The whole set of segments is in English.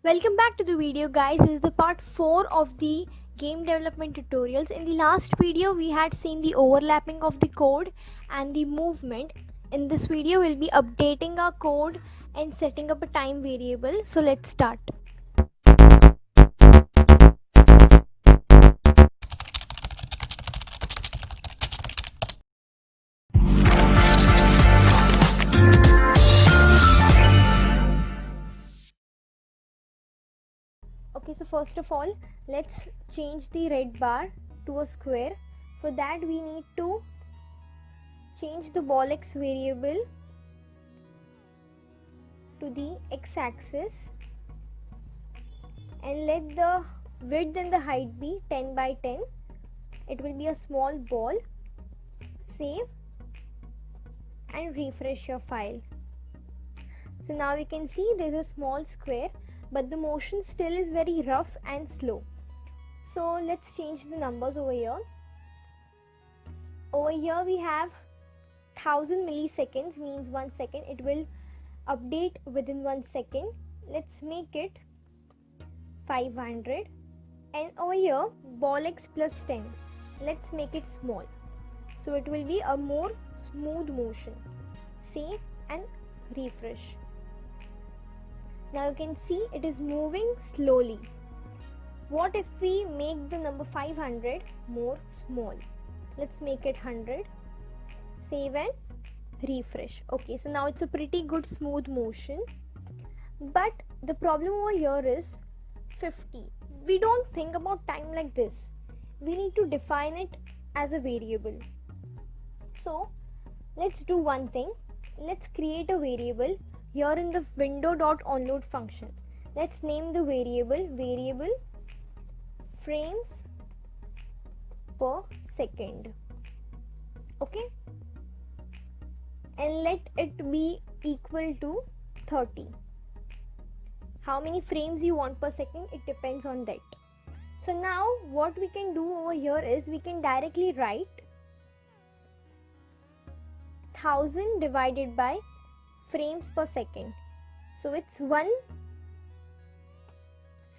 Welcome back to the video, guys. This is the part 4 of the game development tutorials. In the last video we had seen the overlapping of the code and the movement. In this video we'll be updating our code and setting up a time variable. So let's start. Okay, so first of all, let's change the red bar to a square. For that we need to change the ball x variable to the x-axis and let the width and the height be 10 by 10. It will be a small ball. Save and refresh your file. So now you can see there's a small square, but the motion still is very rough and slow. So let's change the numbers over here. Over here we have 1000 milliseconds, means 1 second. It will update within 1 second. Let's make it 500. And over here ball x plus 10, let's make it small, so it will be a more smooth motion. Save and refresh. Now you can see it is moving slowly. What if we make the number 500 more small? Let's make it 100. Save and refresh. Okay, so now it's a pretty good smooth motion. But the problem over here is 50. We don't think about time like this. We need to define it as a variable. So let's do one thing. Let's create a variable here in the window.onload function. Let's name the variable frames per second. Okay, and let it be equal to 30. How many frames you want per second, it depends on that. So now what we can do over here is we can directly write 1000 divided by frames per second. So it's 1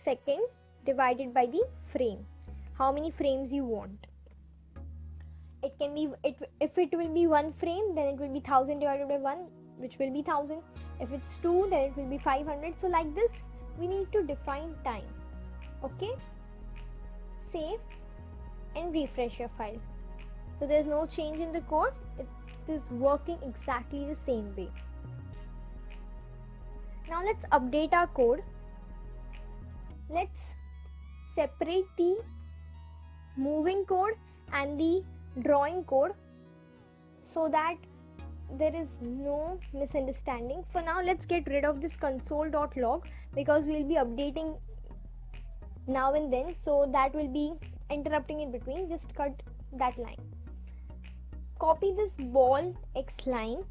second divided by the frame. How many frames you want? It can be, if it will be 1 frame, then it will be 1000 divided by 1, which will be 1000. If it's 2, then it will be 500. So like this we need to define time. Okay, save and refresh your file. So there's no change in the code. It is working exactly the same way. Now let's update our code. Let's separate the moving code and the drawing code so that there is no misunderstanding. For now, let's get rid of this console.log because we'll be updating now and then, so that will be interrupting in between. Just cut that line. Copy this ball x line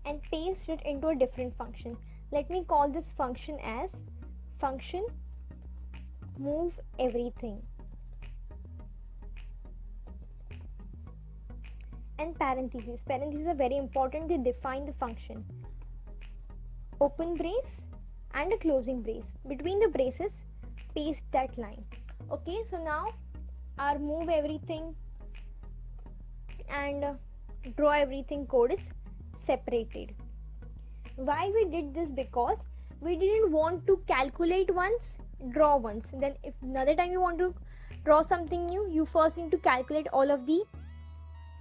and paste it into a different function. Let me call this function as function move everything, and parentheses. Parentheses are very important. They define the function. Open brace and a closing brace. Between the braces, paste that line. Okay, so now our move everything and draw everything code is separated. Why we did this? Because we didn't want to calculate once, draw once, then if another time you want to draw something new, you first need to calculate all of the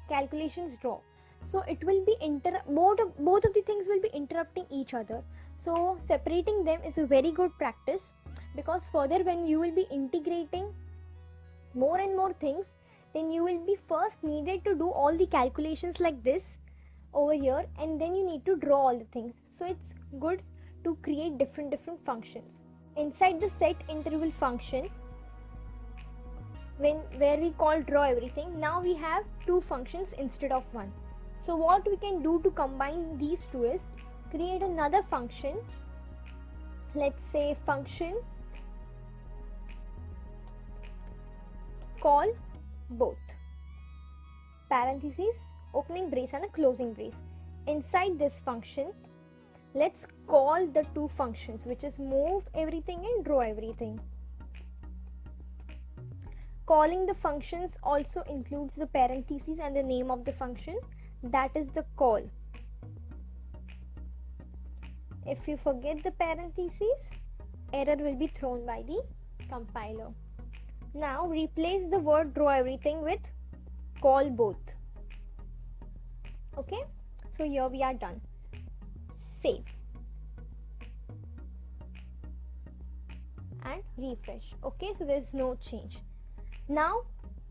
calculations draw. So it will be both of the things will be interrupting each other. So separating them is a very good practice, because further when you will be integrating more and more things, then you will be first needed to do all the calculations like this over here, and then you need to draw all the things. So it's good to create different functions inside the set interval function. Where we call draw everything, now we have 2 functions instead of 1. So what we can do to combine these two is create another function. Let's say function call both, parentheses, opening brace and a closing brace. Inside this function Let's call the two functions, which is move everything and draw everything. Calling the functions also includes the parentheses and the name of the function, that is the call. If you forget the parentheses, error will be thrown by the compiler. Now replace the word draw everything with call both. Okay, so here we are done. Save and refresh. Okay, so there's no change. Now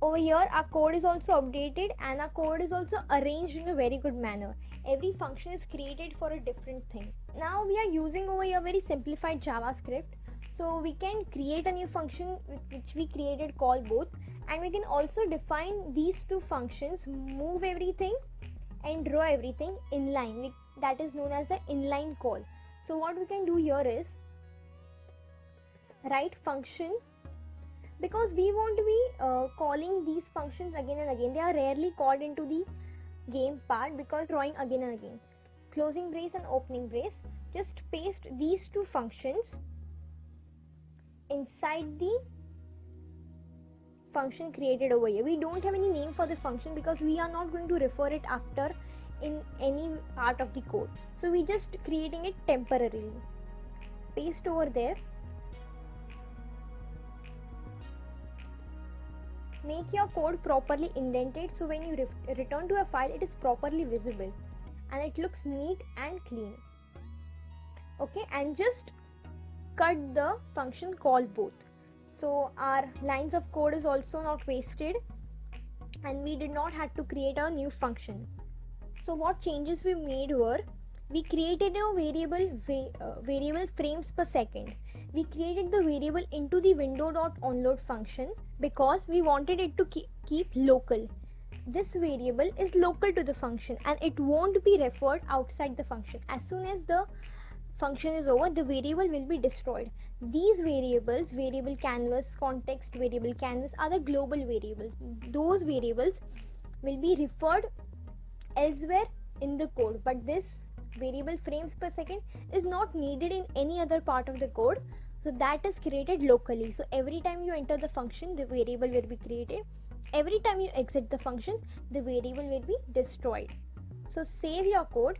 over here our code is also updated and our code is also arranged in a very good manner. Every function is created for a different thing. Now we are using over here very simplified JavaScript, so we can create a new function which we created call both, and we can also define these two functions, move everything and draw everything, inline. That is known as the inline call. So what we can do here is write function, because we won't be calling these functions again and again. They are rarely called into the game part because drawing again and again. Closing brace and opening brace. Just paste these two functions inside the function created over here. We don't have any name for the function because we are not going to refer it after in any part of the code. So we just creating it temporarily. Paste over there. Make your code properly indented, so when you return to a file, it is properly visible and it looks neat and clean. Okay, and just cut the function call both, so our lines of code is also not wasted and we did not have to create a new function. So what changes we made were, we created a variable frames per second. We created the variable into the window.onload function because we wanted it to keep local. This variable is local to the function and it won't be referred outside the function. As soon as the function is over, the variable will be destroyed. These variables, variable canvas, context variable canvas, are the global variables. Those variables will be referred elsewhere in the code, but this variable frames per second is not needed in any other part of the code, so that is created locally. So every time you enter the function, the variable will be created. Every time you exit the function, the variable will be destroyed. So save your code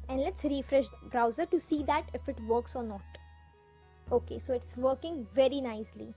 and let's refresh browser to see that if it works or not. Okay, so it's working very nicely.